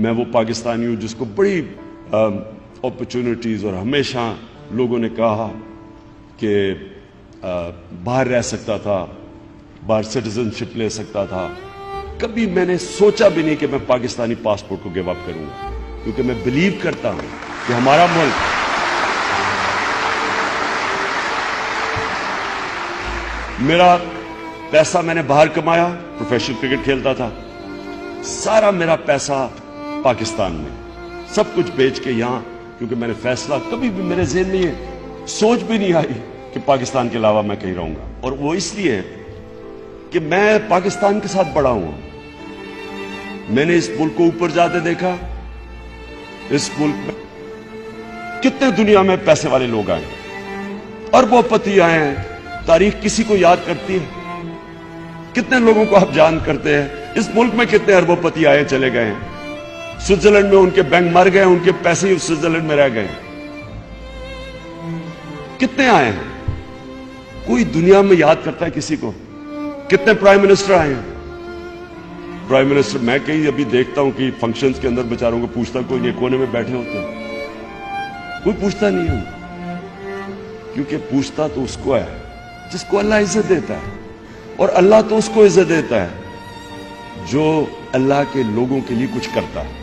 میں وہ پاکستانی ہوں جس کو بڑی اپرچونٹیز، اور ہمیشہ لوگوں نے کہا کہ باہر رہ سکتا تھا، باہر سٹیزن شپ لے سکتا تھا. کبھی میں نے سوچا بھی نہیں کہ میں پاکستانی پاسپورٹ کو گیو اپ کروں گا، کیونکہ میں بلیو کرتا ہوں کہ ہمارا ملک میرا پیسہ میں نے باہر کمایا، پروفیشنل کرکٹ کھیلتا تھا، سارا میرا پیسہ پاکستان میں، سب کچھ بیچ کے یہاں، کیونکہ میں نے فیصلہ کبھی بھی میرے ذہن میں یہ سوچ بھی نہیں آئی کہ پاکستان کے علاوہ میں کہیں رہوں گا. اور وہ اس لیے کہ میں پاکستان کے ساتھ بڑا ہوں. میں نے اس ملک کو اوپر جاتے دیکھا. اس ملک میں کتنے دنیا میں پیسے والے لوگ آئے، اربوں پتی آئے ہیں. تاریخ کسی کو یاد کرتی ہے؟ کتنے لوگوں کو آپ جان کرتے ہیں؟ اس ملک میں کتنے اربوں پتی آئے چلے گئے ہیں. سوئٹزرلینڈ میں ان کے بینک مر گئے، ان کے پیسے ہی سوئٹزرلینڈ میں رہ گئے. کتنے آئے ہیں؟ کوئی دنیا میں یاد کرتا ہے کسی کو؟ کتنے پرائم منسٹر آئے ہیں؟ پرائم منسٹر میں کہیں ابھی دیکھتا ہوں کہ فنکشنز کے اندر بیچاروں کو پوچھتا کوئی نہیں، کونے میں بیٹھے ہوتے ہیں، کوئی پوچھتا نہیں ہے. کیونکہ پوچھتا تو اس کو ہے جس کو اللہ عزت دیتا ہے، اور اللہ تو اس کو عزت دیتا ہے جو اللہ کے لوگوں کے لیے کچھ کرتا ہے،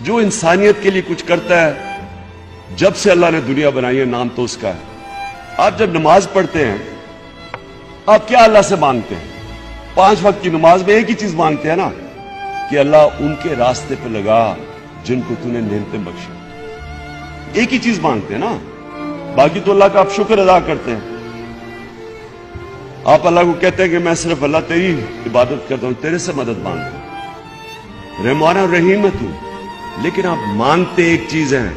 جو انسانیت کے لیے کچھ کرتا ہے. جب سے اللہ نے دنیا بنائی ہے نام تو اس کا ہے. آپ جب نماز پڑھتے ہیں آپ کیا اللہ سے مانگتے ہیں؟ 5 وقت کی نماز میں ایک ہی چیز مانگتے ہیں نا، کہ اللہ ان کے راستے پہ لگا جن کو تو نے نعمتیں بخشی. ایک ہی چیز مانگتے ہیں نا، باقی تو اللہ کا آپ شکر ادا کرتے ہیں. آپ اللہ کو کہتے ہیں کہ میں صرف اللہ تیری عبادت کرتا ہوں، تیرے سے مدد مانگتا ہوں، رحمان اور رحیم ہے تو. لیکن آپ مانگتے ایک چیز ہے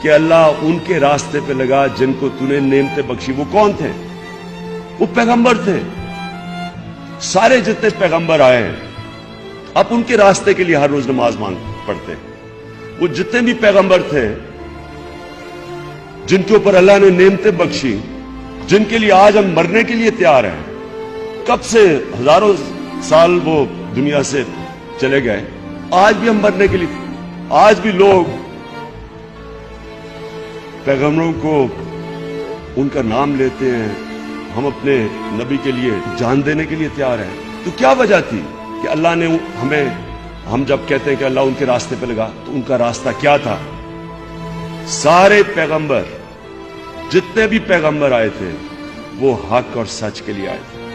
کہ اللہ ان کے راستے پہ لگا جن کو تو نے نعمتیں بخشی. وہ کون تھے؟ وہ پیغمبر تھے. سارے جتنے پیغمبر آئے ہیں آپ ان کے راستے کے لیے ہر روز نماز پڑھتے ہیں. وہ جتنے بھی پیغمبر تھے جن کے اوپر اللہ نے نعمتیں بخشی، جن کے لیے آج ہم مرنے کے لیے تیار ہیں، کب سے ہزاروں سال وہ دنیا سے چلے گئے، آج بھی ہم مرنے کے لیے، آج بھی لوگ پیغمبروں کو ان کا نام لیتے ہیں. ہم اپنے نبی کے لیے جان دینے کے لیے تیار ہیں. تو کیا وجہ تھی کہ اللہ نے ہم جب کہتے ہیں کہ اللہ ان کے راستے پہ لگا، تو ان کا راستہ کیا تھا؟ سارے پیغمبر، جتنے بھی پیغمبر آئے تھے وہ حق اور سچ کے لیے آئے تھے،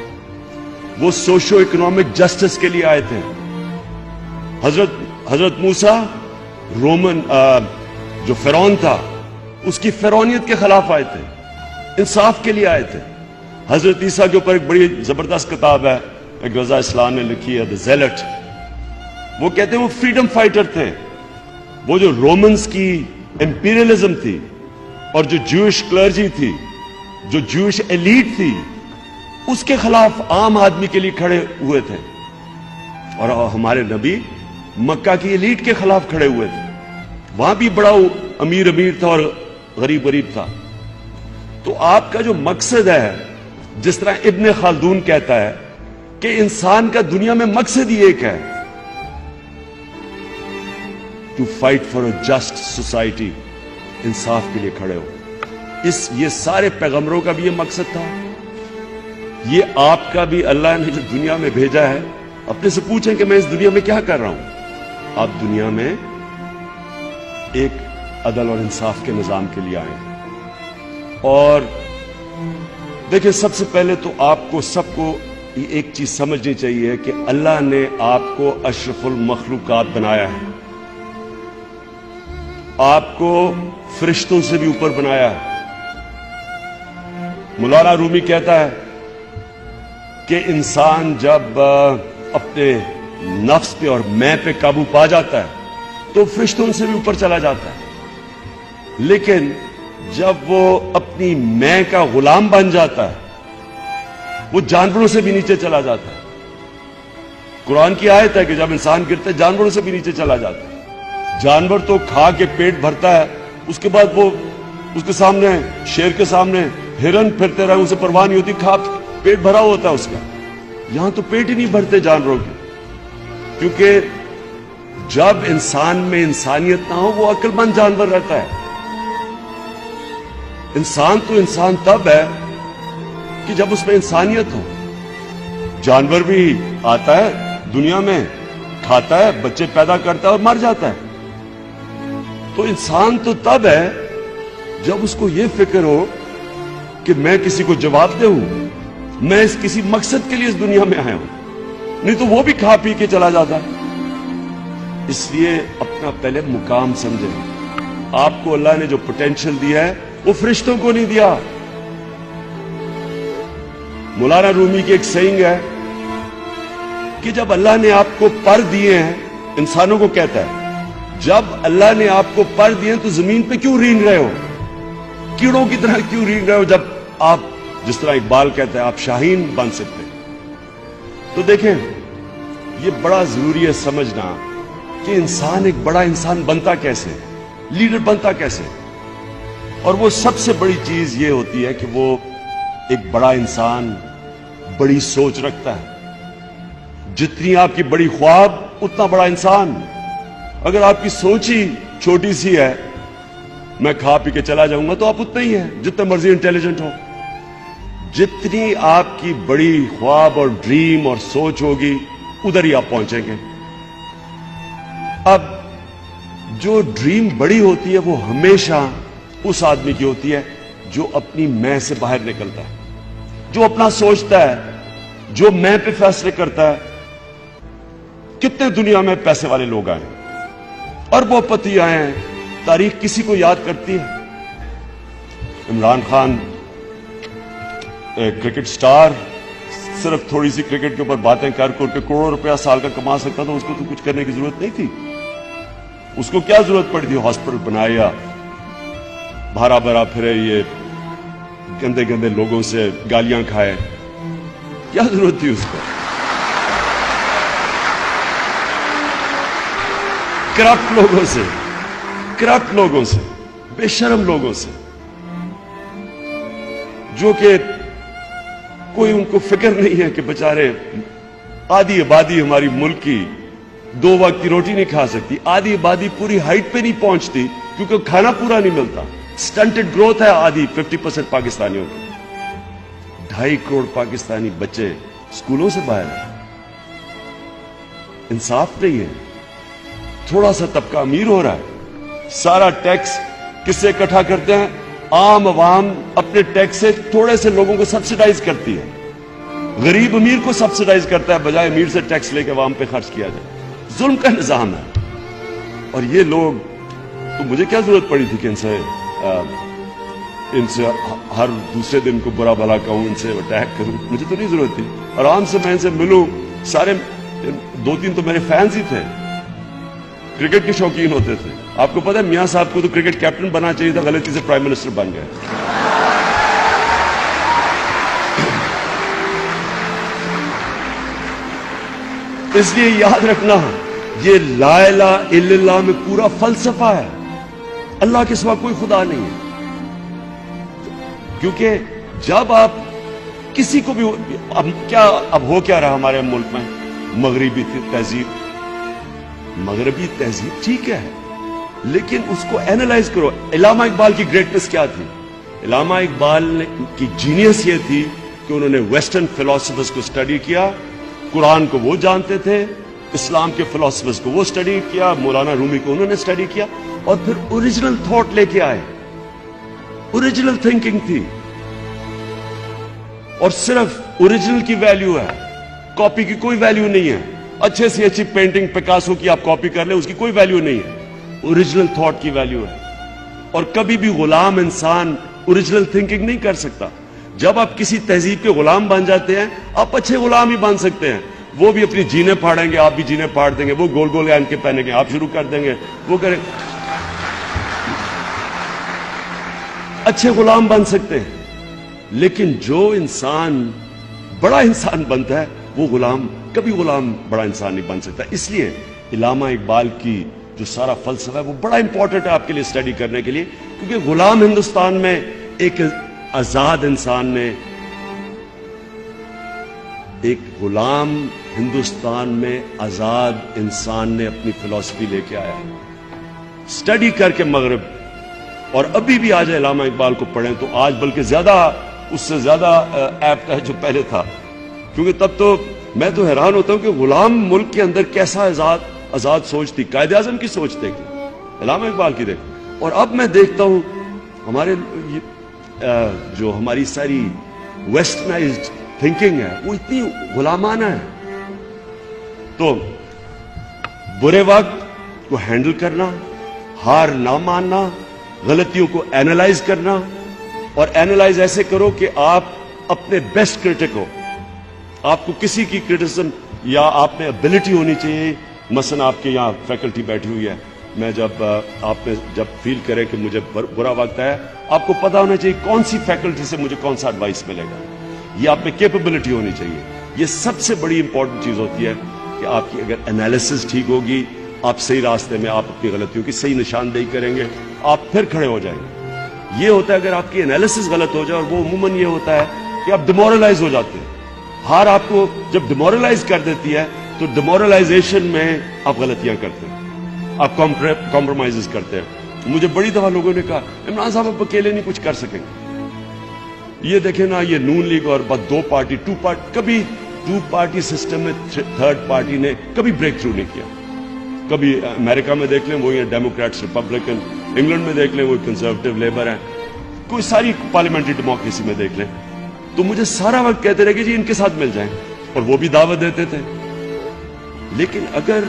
وہ سوشو اکنامک جسٹس کے لیے آئے تھے. حضرت موسیٰ رومن جو فرعون تھا اس کی فرعونیت کے خلاف آئے تھے، انصاف کے لیے آئے تھے. حضرت عیسیٰ کے اوپر ایک بڑی زبردست کتاب ہے، ایک رضا اسلام نے لکھی ہے، دی زیلٹ. وہ کہتے ہیں وہ فریڈم فائٹر تھے. وہ جو رومنز کی امپیریلزم تھی اور جو جوئش کلرجی تھی، جو جوئش ایلیٹ تھی، اس کے خلاف عام آدمی کے لیے کھڑے ہوئے تھے. اور ہمارے نبی مکہ کی ایلیٹ کے خلاف کھڑے ہوئے تھے. وہاں بھی بڑا امیر تھا اور غریب تھا. تو آپ کا جو مقصد ہے، جس طرح ابن خلدون کہتا ہے کہ انسان کا دنیا میں مقصد ہی ایک ہے، to fight for a just society, انصاف کے لیے کھڑے ہو. یہ سارے پیغمبروں کا بھی یہ مقصد تھا. یہ آپ کا بھی اللہ نے جو دنیا میں بھیجا ہے. اپنے سے پوچھیں کہ میں اس دنیا میں کیا کر رہا ہوں؟ آپ دنیا میں ایک عدل اور انصاف کے نظام کے لیے آئے. اور دیکھیں، سب سے پہلے تو آپ کو سب کو ایک چیز سمجھنی چاہیے کہ اللہ نے آپ کو اشرف المخلوقات بنایا ہے، آپ کو فرشتوں سے بھی اوپر بنایا ہے. مولانا رومی کہتا ہے کہ انسان جب اپنے نفس پہ اور میں پہ قابو پا جاتا ہے تو فرشتوں سے بھی اوپر چلا جاتا ہے. لیکن جب وہ اپنی میں کا غلام بن جاتا ہے وہ جانوروں سے بھی نیچے چلا جاتا ہے. قرآن کی آیت ہے کہ جب انسان گرتا ہے جانوروں سے بھی نیچے چلا جاتا ہے. جانور تو کھا کے پیٹ بھرتا ہے، اس کے بعد وہ اس کے سامنے، شیر کے سامنے ہرن پھرتے رہے، اسے پرواہ نہیں ہوتی، کھا پیٹ بھرا ہوتا ہے اس کا. یہاں تو پیٹ ہی نہیں بھرتے جانوروں کے، کیونکہ جب انسان میں انسانیت نہ ہو وہ عقل مند جانور رہتا ہے. انسان تو انسان تب ہے کہ جب اس میں انسانیت ہو. جانور بھی آتا ہے دنیا میں, کھاتا ہے, بچے پیدا کرتا ہے اور مر جاتا ہے. تو انسان تو تب ہے جب اس کو یہ فکر ہو کہ میں کسی کو جواب دے ہوں, میں اس کسی مقصد کے لیے اس دنیا میں آیا ہوں. نہیں تو وہ بھی کھا پی کے چلا جاتا ہے. اس لیے اپنا پہلے مقام سمجھیں. آپ کو اللہ نے جو پوٹینشل دیا ہے وہ فرشتوں کو نہیں دیا. مولانا رومی کی ایک سینگ ہے کہ جب اللہ نے آپ کو پر دیے ہیں, انسانوں کو کہتا ہے, جب اللہ نے آپ کو پر دیے تو زمین پہ کیوں رینگ رہے ہو, کیڑوں کی طرح کیوں رینگ رہے ہو, جب آپ, جس طرح اقبال کہتا ہے, آپ شاہین بن سکتے. تو دیکھیں یہ بڑا ضروری ہے سمجھنا کہ انسان ایک بڑا انسان بنتا کیسے, لیڈر بنتا کیسے. اور وہ سب سے بڑی چیز یہ ہوتی ہے کہ وہ ایک بڑا انسان بڑی سوچ رکھتا ہے. جتنی آپ کی بڑی خواب اتنا بڑا انسان. اگر آپ کی سوچ ہی چھوٹی سی ہے, میں کھا پی کے چلا جاؤں گا, تو آپ اتنا ہی ہیں جتنا مرضی انٹیلیجنٹ ہو. جتنی آپ کی بڑی خواب اور ڈریم اور سوچ ہوگی ادھر ہی آپ پہنچیں گے. اب جو ڈریم بڑی ہوتی ہے وہ ہمیشہ اس آدمی کی ہوتی ہے جو اپنی میں سے باہر نکلتا ہے, جو اپنا سوچتا ہے, جو میں پہ فیصلے کرتا ہے. کتنے دنیا میں پیسے والے لوگ آئے, اربوں پتی آئے ہیں, تاریخ کسی کو یاد کرتی ہے. عمران خان کرکٹ سٹار, صرف تھوڑی سی کرکٹ کے اوپر باتیں کر کے کروڑوں روپیہ سال کا کما سکتا تھا. اس کو تو کچھ کرنے کی ضرورت نہیں تھی. اس کو کیا ضرورت پڑی تھی ہاسپٹل بنائے یا بھرا بھرا پھرے, یہ گندے گندے لوگوں سے گالیاں کھائے, کیا ضرورت تھی اس کو. کرپٹ لوگوں سے, بے شرم لوگوں سے, جو کہ کوئی ان کو فکر نہیں ہے کہ بچارے آدھی آبادی ہماری ملک کی 2 وقت کی روٹی نہیں کھا سکتی. آدھی آبادی پوری ہائٹ پہ نہیں پہنچتی کیونکہ کھانا پورا نہیں ملتا. سٹنٹڈ گروتھ ہے آدھی 50% پاکستانیوں کی. 2.5 کروڑ پاکستانی بچے اسکولوں سے باہر ہیں. انصاف نہیں ہے. تھوڑا سا طبقہ امیر ہو رہا ہے, سارا ٹیکس کس سے اکٹھا کرتے ہیں, عام عوام اپنے ٹیکس سے تھوڑے سے لوگوں کو سبسیڈائز کرتی ہے. غریب امیر کو سبسیڈائز کرتا ہے بجائے امیر سے ٹیکس لے کے عوام پہ خرچ کیا جائے. ظلم کا نظام ہے. اور یہ لوگ, تو مجھے کیا ضرورت پڑی تھی کہ ان سے ہر دوسرے دن کو برا بھلا کہوں, ان سے اٹیک کروں. مجھے تو نہیں ضرورت تھی. آرام سے میں ان سے ملوں. سارے 2-3 تو میرے فینس ہی تھے, کرکٹ کے شوقین ہوتے تھے. آپ کو پتا ہے میاں صاحب کو تو کرکٹ کیپٹن بننا چاہیے تھا, غلطی سے پرائم منسٹر بن گئے. اس لیے یاد رکھنا, یہ لا الہ الا اللہ میں پورا فلسفہ ہے. اللہ کے سوا کوئی خدا نہیں ہے. کیونکہ جب آپ کسی کو بھی, اب ہو کیا رہا ہمارے ملک میں, مغربی تہذیب. مغربی تہذیب ٹھیک ہے, لیکن اس کو اینالائز کرو. علامہ اقبال کی گریٹنس کیا تھی؟ علامہ اقبال کی جینیس یہ تھی کہ انہوں نے ویسٹرن فلاسفرز کو اسٹڈی کیا. قرآن کو وہ جانتے تھے, اسلام کے فلاسفرز کو وہ اسٹڈی کیا, مولانا رومی کو انہوں نے اسٹڈی کیا, اور پھر اوریجنل تھاٹ لے کے آئے. اوریجنل تھنکنگ تھی, اور صرف اوریجنل کی ویلیو ہے, کاپی کی کوئی ویلیو نہیں ہے. اچھے سے اچھی پینٹنگ پکاسو کی آپ کاپی کر لیں, اس کی کوئی ویلیو نہیں ہے. اوریجنل تھاٹ کی ویلیو ہے. اور کبھی بھی غلام انسان اوریجنل تھنکنگ نہیں کر سکتا. جب آپ کسی تہذیب کے غلام بن جاتے ہیں, آپ اچھے غلام ہی بن سکتے ہیں. وہ بھی اپنی جینے پھاڑیں گے, آپ بھی جینے پھاڑ دیں گے. وہ گول گول گان کے پہنیں گے, آپ شروع کر دیں گے. وہ کریں, اچھے غلام بن سکتے ہیں. لیکن جو انسان بڑا انسان بنتا ہے وہ غلام, کبھی غلام بڑا انسان نہیں بن سکتا. اس لیے علامہ اقبال کی جو سارا فلسفہ ہے وہ بڑا امپورٹنٹ ہے آپ کے لیے اسٹڈی کرنے کے لیے. کیونکہ غلام ہندوستان میں ایک آزاد انسان نے ایک غلام ہندوستان میں آزاد انسان نے اپنی فلسفی لے کے آیا, اسٹڈی کر کے مغرب, اور ابھی بھی آج علامہ اقبال کو پڑھیں تو آج بلکہ زیادہ اس سے زیادہ ایپٹ ہے جو پہلے تھا, کیونکہ تب تو میں تو حیران ہوتا ہوں کہ غلام ملک کے اندر کیسا آزاد سوچ تھی. قائد اعظم کی سوچ دیکھیں, علامہ اقبال کی دیکھیں, اور اب میں دیکھتا ہوں ہمارے جو ہماری ساری ویسٹرنائزڈ تھنکنگ ہے وہ اتنی غلامانہ ہے. تو برے وقت کو ہینڈل کرنا, ہار نہ ماننا, غلطیوں کو اینالائز کرنا, اور اینالائز ایسے کرو کہ آپ اپنے بیسٹ کرٹک ہو. آپ کو کسی کی کرٹیسزم یا آپ میں ابیلٹی ہونی چاہیے. مثلا آپ کے یہاں فیکلٹی بیٹھی ہوئی ہے, میں جب آپ نے جب فیل کرے کہ مجھے برا وقت ہے, آپ کو پتا ہونا چاہیے کون سی فیکلٹی سے مجھے کون سا ایڈوائس ملے گا. یہ آپ میں کیپیبلٹی ہونی چاہیے. یہ سب سے بڑی امپورٹنٹ چیز ہوتی ہے کہ آپ کی اگر انالیسس ٹھیک ہوگی, آپ صحیح راستے میں, آپ اپنی غلطیوں کی صحیح نشاندہی کریں گے, آپ پھر کھڑے ہو جائیں گے. یہ ہوتا ہے اگر آپ کی انالیسس غلط ہو جائے, اور وہ عموماً یہ ہوتا ہے کہ آپ ڈیمورلائز ہو جاتے ہیں. ہار آپ کو جب ڈیمورلائز کر دیتی ہے تو ڈیمورلائزیشن میں آپ غلطیاں کرتے ہیں, آپ کمپرومائز کرتے ہیں. مجھے بڑی دفعہ لوگوں نے کہا عمران صاحب آپ اکیلے نہیں کچھ کر سکیں گے. یہ دیکھیں نا, یہ نون لیگ اور بس دو پارٹی کبھی ٹو پارٹی سسٹم میں تھرڈ پارٹی نے کبھی بریک تھرو نہیں کیا. کبھی امریکہ میں دیکھ لیں وہ یہ ڈیموکریٹس ریپبلکن, انگلینڈ میں دیکھ لیں وہ کنزرویٹو لیبر ہیں, کوئی ساری پارلیمنٹری ڈیموکریسی میں دیکھ لیں. تو مجھے سارا وقت کہتے رہے کہ جی ان کے ساتھ مل جائیں, اور وہ بھی دعوت دیتے تھے. لیکن اگر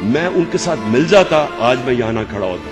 میں ان کے ساتھ مل جاتا, آج میں یہاں نہ کھڑا ہوتا.